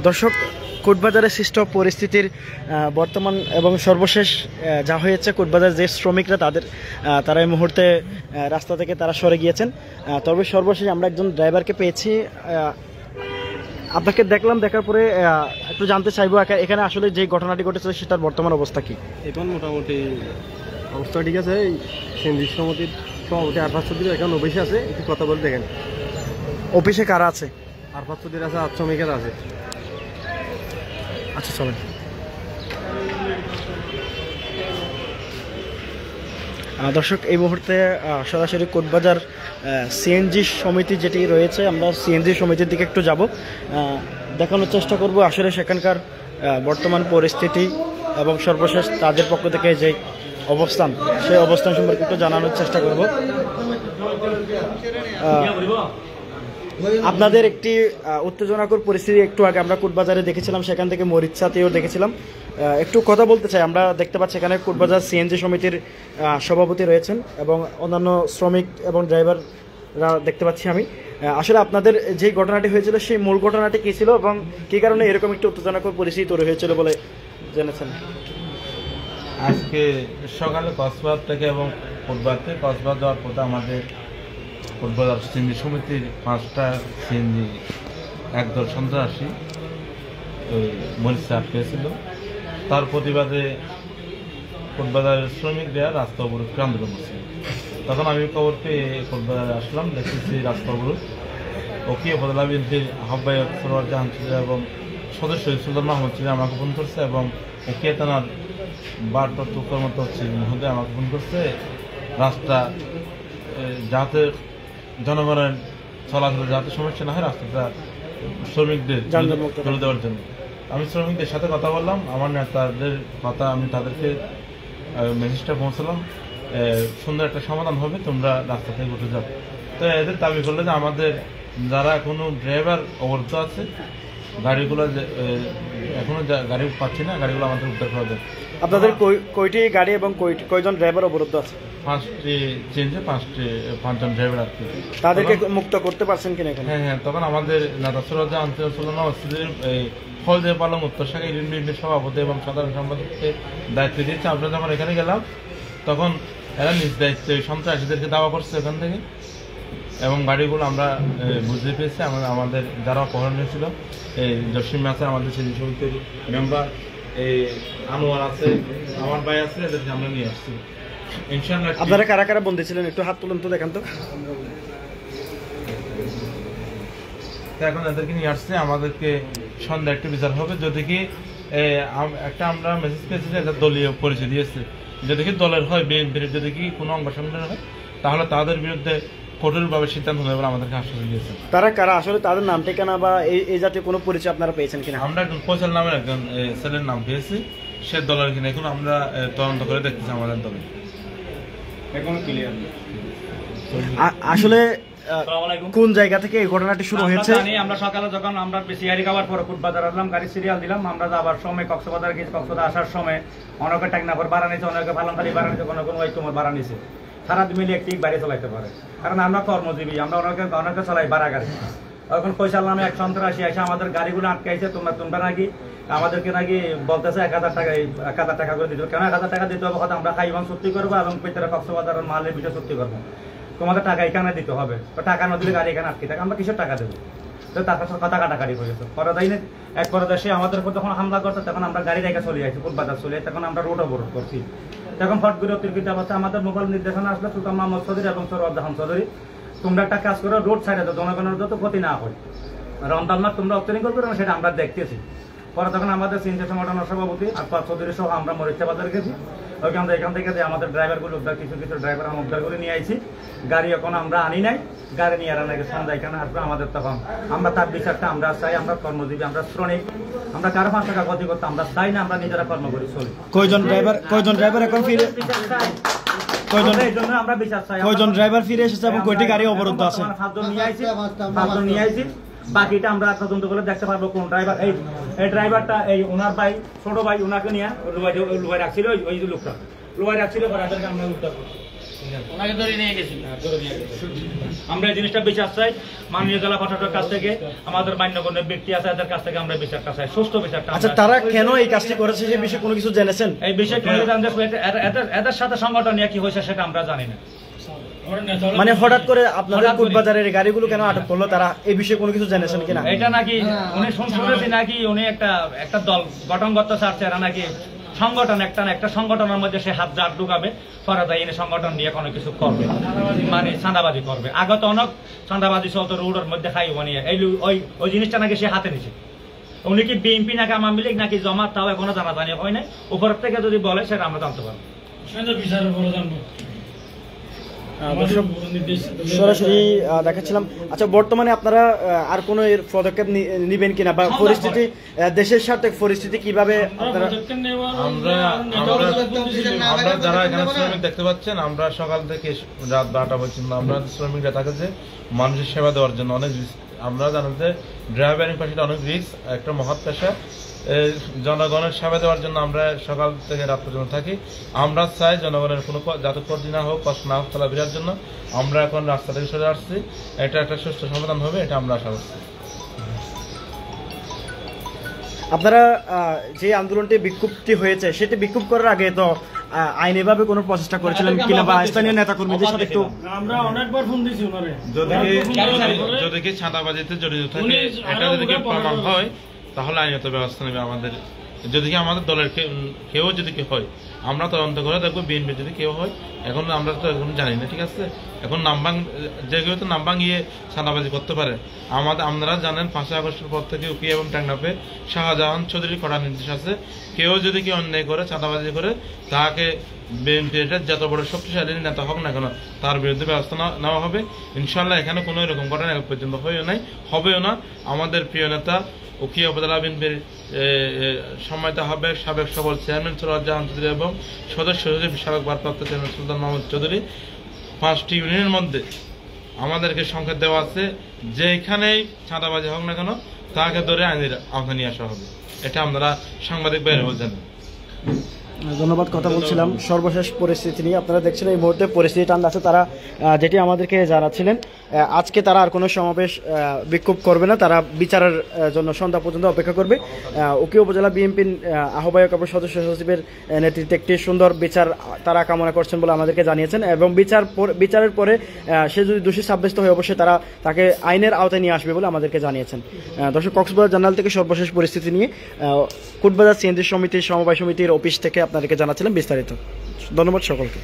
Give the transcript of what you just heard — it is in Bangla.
দর্শক, কোটবাজারে সৃষ্ট পরিস্থিতির বর্তমান এবং সর্বশেষ যা হয়েছে, কোটবাজার যে শ্রমিকরা তারা এই মুহূর্তে রাস্তা থেকে তারা সরে গিয়েছেন। তবে সর্বশেষ আমরা একজন ড্রাইভারকে পেয়েছি। আপনাকে দেখলাম, দেখার পরে একটু জানতে চাইবো এখানে আসলে যে ঘটনাটি ঘটেছে সেটার বর্তমান অবস্থা কি? এখন মোটামুটি অবস্থা ঠিক আছে। সিএনজি সমিতির সভাপতি আরফাত চৌধুরী এখন অফিসে আছে, একটু কথা বলে দেখেন। অফিসে কারা আছে? আরফাত চৌধুরী আছে, আর শ্রমিকের আছে। আচ্ছা, চলেন। দর্শক, এই মুহূর্তে সরাসরি কোটবাজার সিএনজি সমিতি যেটি রয়েছে, আমরা সিএনজি সমিতির দিকে একটু যাব, দেখানোর চেষ্টা করব আসলে সেখানকার বর্তমান পরিস্থিতি এবং সর্বশেষ তাদের পক্ষ থেকে যে অবস্থান, সেই অবস্থান সম্পর্কে একটু জানানোর চেষ্টা করব। আপনাদের একটি উত্তেজনাকর পরিস্থিতি একটু আগে আমরা কোটবাজারে দেখেছিলাম, সেখান থেকে মরিচাতেও দেখেছিলাম। একটু কথা বলতে চাই। আমরা দেখতে পাচ্ছি এখানে কোটবাজার সিএনজি সমিতির সভাপতি রয়েছেন এবং অন্যান্য শ্রমিক এবং ড্রাইভাররা দেখতে পাচ্ছি আমি। আসলে আপনাদের যে ঘটনাটি হয়েছিল সেই মূল ঘটনাটি কী ছিল এবং কী কারণে এরকম একটি উত্তেজনাকর পরিস্থিতি তৈরি হয়েছিল বলে জেনেছেন? আজকে সকালে কক্সবাজার থেকে এবং কক্সবাজার যাওয়ার পথে আমাদের কোটবাজার সিএনজি সমিতির 5টা সিএনজি একদল সন্ত্রাসী ওই মরিচা আটকেছিল। তার প্রতিবাদে কোটবাজারের শ্রমিকরা রাস্তা অবরোধ আন্দোলন করছিল। তখন আমি খবর পেয়ে কোটবাজারে আসলাম, দেখতেছি রাস্তা অবরোধ। ওকে উপজেলা বিএনপির আহ্বায়ক সরোয়ার জাহান ছিল এবং সদস্য সুলতান মাহমুদ ছিল আমাকে ফোন করছে এবং ওকে থানার ভারপ্রাপ্ত কর্মকর্তা হচ্ছে মহোদয় আমাকে ফোন করছে রাস্তা যাতে জনগণের চলাচলে যাতে সমস্যা না হয়, রাস্তাটা শ্রমিকদের তুলে দেওয়ার জন্য। আমি শ্রমিকদের সাথে কথা বললাম, আমার নেতাদের কথা আমি তাদেরকে মেসেজটা পৌঁছালাম, সুন্দর একটা সমাধান হবে, তোমরা রাস্তা থেকে উঠে যাও। তো এদের দাবি করলে যে আমাদের যারা এখনো ড্রাইভার অবরুদ্ধ আছে, গাড়িগুলো এখনো গাড়ি পাচ্ছি না, গাড়িগুলো আমাদের উদ্ধার করা যায়। আপনাদের কয়টি গাড়ি এবং কয়জন ড্রাইভার অবরুদ্ধ আছে? 5টি চেঞ্জে 5জন ড্রাইভার আছে। তাদেরকে মুক্ত করতে পারছেন কিনা? হ্যাঁ, তখন আমাদের নেতা সুরজা আন্তর্জাতিক ফল দিয়ে পালং উত্তর শাখা ইউনিয়নের সভাপতি এবং সাধারণ সম্পাদককে দায়িত্ব দিয়েছে। আমরা যখন এখানে গেলাম তখন এরা নিজ দায়িত্বে সন্ত্রাসীদেরকে দাওয়া করছে ওখান থেকে, এবং গাড়িগুলো আমরা বুঝতে পেরেছি। আমাদের যারা অপহরণীয় ছিল, এই জসিম আছে, আমাদের সেই সমিতির মেম্বার, এই আনোয়ার আছে, আমার ভাই আছে, এদেরকে আমরা নিয়ে আসছি। ইনশাআল্লাহ। আপনারা কারা কারা বন্দী ছিলেন একটু হাত তুলেন তো, দেখান তো। এখন এদেরকে নিয়ে আসছে, আমাদেরকে সন্ধ্যা একটু বিচার হবে। যদি কি একটা আমরা মেসেজ পেয়েছি যে দলীয় পরিচয় দিয়েছে, যদি কি দলের হয়, বিএনপির যদি কি কোনো অঙ্গ সংগঠন হয়, তাহলে তাদের বিরুদ্ধে কঠোরভাবে সিদ্ধান্ত নেবে বলে আমাদেরকে আশ্বাস দিয়েছে। তারা কারা আসলে, তাদের নাম ঠিকানা বা এই জাতীয় কোনো পরিচয় আপনারা পেয়েছেন কিনা? আমরা একজন ফয়সাল নামের একজন ছেলের নাম পেয়েছি, সে দলের কিনা এখন আমরা তদন্ত করে দেখতেছি আমাদের দলে। এখন ক্লিয়ার আসলে কোন জায়গা থেকে এই ঘটনাটি শুরু হয়েছে? আমরা সকালে যখন আমরা সিআরি খাবার পরে কোটবাজার আসলাম, গাড়ি সিরিয়াল দিলাম, আমরা যাবার সময় কক্সবাজার গেছি, কক্সবাজার আসার সময় অনেকে টাকনাফর ভাড়া নিয়েছে, অনেকে ফালামখালি ভাড়া নিয়েছে, কোনো ওই তোমার ভাড়া নিয়েছে। সারা মিলে একটি গাড়ি চালাইতে পারে, কারণ আমরা কর্মজীবী, আমরা অনেকে চালাই ভাড়া গাড়ি। এখন ফয়সাল নামে এক সন্ত্রাসী এসে আমাদের গাড়িগুলো আটকাইছে। তোমরা নাকি আমাদেরকে নাকি বলতেছে 1000 টাকা করে দিতে হবে। কেন 1000 টাকা দিতে হবে? কথা আমরা খাইবান চুক্তি করবো এবং পেতেরা কক্সবাজার মালের বিষয়ে চুক্তি করবো। তোমাদের টাকা এখানে দিতে হবে, টাকা না দিলে গাড়ি এখানে আটকে থাকে, আমরা কিসের টাকা দেবো? তো তার কাছে কথা কাটাকাটি করেছে। পরে তাই না এক পরে সে আমাদের উপর যখন হামলা করছে, তখন আমরা গাড়ি রেখে চলে যাচ্ছি, কোটবাজার চলে যাই, তখন আমরা রোড অবরোধ করছি। তখন ফট করে অতিরিক্ত অবস্থা আমাদের মোবাইল নির্দেশনা আসলে সুলতান মাহমুদ চৌধুরী এবং সরোয়ার জাহান চৌধুরী, তোমরা একটা কাজ করো, রোড সাইডে দাও, জনগণের যত ক্ষতি না হয়, রমদান তোমরা অত্যাধিক করবে সেটা আমরা দেখতেছি। পরে তখন আমাদের সিএনজি সংগঠনের সভাপতি আরফাত চৌধুরী সহ আমরা মরিচা বাজার গেছি। এখান থেকে আমাদের ড্রাইভারগুলো উদ্ধার, কিছু ড্রাইভার আমরা উদ্ধার করে নিয়ে আইছি। গাড়ি এখন আমরা আনি নাই, গাড়ি নিয়ে আনা নাকি সন্ধ্যা এখানে আসবে আমাদের। তখন আমরা তার বিচারটা আমরা চাই, আমরা কর্মজীবী, আমরা শ্রমিক, আমরা কারো 5 টাকা ক্ষতি করতে আমরা চাই না, আমরা নিজেরা কর্ম করি চলি। কয়জন ড্রাইভার এখন ফিরে কয়জন ড্রাইভার ফিরে এসেছে এবং কয়টি গাড়ি অবরুদ্ধ আছে? 5জন নিয়ে আইছি। বাকিটা আমরা তদন্ত করে দেখতে পারবো কোন ড্রাইভার। এই ড্রাইভারটা এই ওনার ভাই, ছোট ভাই, ওনাকে নিয়ে লোহাই রাখছিল, ওই যে লোকটা লোহাই রাখছিল, আমরা উদ্ধার করবো। আমরা এই জিনিসটা বিচার চাই মাননীয় জেলা প্রশাসকের কাছ থেকে, আমাদের মান্যগণ্য ব্যক্তি আছে এদের কাছ থেকে আমরা বিচারটা চাই, সুষ্ঠু বিচারটা। আচ্ছা, তারা কেন এই কাজটি করেছে সে বিষয়ে কোনো কিছু জেনেছেন? এই বিষয়ে এদের সাথে সংগঠন নিয়ে কি হয়েছে সেটা আমরা জানি না। মানে হঠাৎ করে আপনাদের কোটবাজারের গাড়িগুলো কেন আটক করলো, তারা এই বিষয়ে কোনো কিছু জেনেছেন কিনা? এটা নাকি উনি শুনছি নাকি উনি একটা দল গঠন করতে চাচ্ছে, এরা নাকি সংগঠন একটা সংগঠনের মধ্যে সে হাত জাট ঢুকাবে, পরে তাই এনে সংগঠন নিয়ে কোনো কিছু করবে, মানে চাঁদাবাজি করবে। আগে তো অনেক চাঁদাবাজি চলতো রোডের মধ্যে খাই বানিয়ে, এই ওই জিনিসটা নাকি সে হাতে নিছে। উনি কি বিএনপি নাকি আওয়ামী লীগ নাকি জমাত, তাও এখনো জানাজানি হয় নাই। উপরের থেকে যদি বলে সেটা আমরা জানতে পারবো। সরাসরি দেখাচ্ছিলাম। আচ্ছা, বর্তমানে আপনারা আর কোনো এর পদক্ষেপ নিবেন কিনা, বা পরিস্থিতি দেশের সাথে পরিস্থিতি কিভাবে আপনারা? আমরা যারা এখানে শ্রমিক দেখতে পাচ্ছেন, আমরা সকাল থেকে রাত 12টা পর্যন্ত আমরা শ্রমিকরা থাকছে মানুষের সেবা দেওয়ার জন্য। অনেক আমরা জানেন যে ড্রাইভারিং পেশাটা অনেক রিস্ক, একটা মহৎ পেশা। জনগণের সেবা দেওয়ার জন্য আমরা সকাল থেকে রাত পর্যন্ত থাকি। আমরা চাই জনগণের কোনো যাতে ক্ষতি না হোক, কষ্ট না হোক, চলাফেরার জন্য আমরা এখন রাস্তা থেকে সরে আসছি। এটা একটা সুষ্ঠু সমাধান হবে, এটা আমরা আশা করছি। আপনারা যে আন্দোলনটি বিক্ষুব্ধি হয়েছে, সেটি বিক্ষোভ করার আগে তো আইনিভাবে কোনো প্রচেষ্টা করেছিলেন কিনা, বা স্থানীয় নেতাকর্মীদের সাথে একটু? আমরা অনেকবার ফোন দিয়েছি ওনারে। যদি কি চাঁদাবাজিতে জড়িত থাকে, এটা যদি প্রমাণ হয় তাহলে আইনত ব্যবস্থা নেবে আমাদের। যদি কি আমাদের দলের কেউ যদি কেউ হয়, আমরা তদন্ত করে দেখবো। বিএনপি যদি কেউ হয়, এখন আমরা তো এখন জানি না, ঠিক আছে। এখন নামবাং যে কেউ তো নামবাং গিয়ে চাঁদাবাজি করতে পারে। আপনারা জানেন 5 আগস্টের পর থেকে উকি এবং টেকনাফে শাহজাহান চৌধুরীর কড়া নির্দেশ আছে। কেউ যদি কেউ অন্যায় করে, চাঁদাবাজি করে, তাকে বিএনপির যত বড় শক্তিশালী নেতা হোক না কেন, তার বিরুদ্ধে ব্যবস্থা নেওয়া হবে ইনশাল্লাহ। এখানে কোনো এরকম ঘটনা এখন পর্যন্ত হয়েও নাই, হবেও না। আমাদের প্রিয় নেতা উখিয়া উপজেলা বিএনপির সম্মানিত হবে সাবেক সবল চেয়ারম্যান শাহজাহান চৌধুরী এবং সদস্য সচিব সাবেক ভারপ্রাপ্ত চেয়ারম্যান সুলতান মোহাম্মদ চৌধুরী 5টি ইউনিয়নের মধ্যে আমাদেরকে সংকেত দেওয়া আছে, যেখানেই চাঁদাবাজি হোক না কেন তাকে ধরে আইনের আওতায় নিয়ে আসা হবে। এটা আপনারা সাংবাদিক বাইরে বলছেন। ধন্যবাদ। কথা বলছিলাম সর্বশেষ পরিস্থিতি নিয়ে। আপনারা দেখছেন এই মুহূর্তে পরিস্থিতি ঠান্ডা আছে। তারা যেটি আমাদেরকে জানাচ্ছিলেন, আজকে তারা আর কোনো সমাবেশ বিক্ষোভ করবে না, তারা বিচারের জন্য সন্ধ্যা পর্যন্ত অপেক্ষা করবে। উকি উপজেলা বিএনপির আহ্বায়ক এবং সদস্য সচিবের নেতৃত্বে একটি সুন্দর বিচার তারা কামনা করছেন বলে আমাদেরকে জানিয়েছেন, এবং বিচারের পরে সে যদি দোষী সাব্যস্ত হয় অবশ্যই তাকে আইনের আওতায় নিয়ে আসবে বলে আমাদেরকে জানিয়েছেন। দর্শক, কক্সবাজার জার্নাল থেকে সর্বশেষ পরিস্থিতি নিয়ে কোটবাজার সিএনজি সমিতির সমবায় সমিতির অফিস থেকে আপনাদেরকে জানাচ্ছিলাম বিস্তারিত। ধন্যবাদ সকলকে।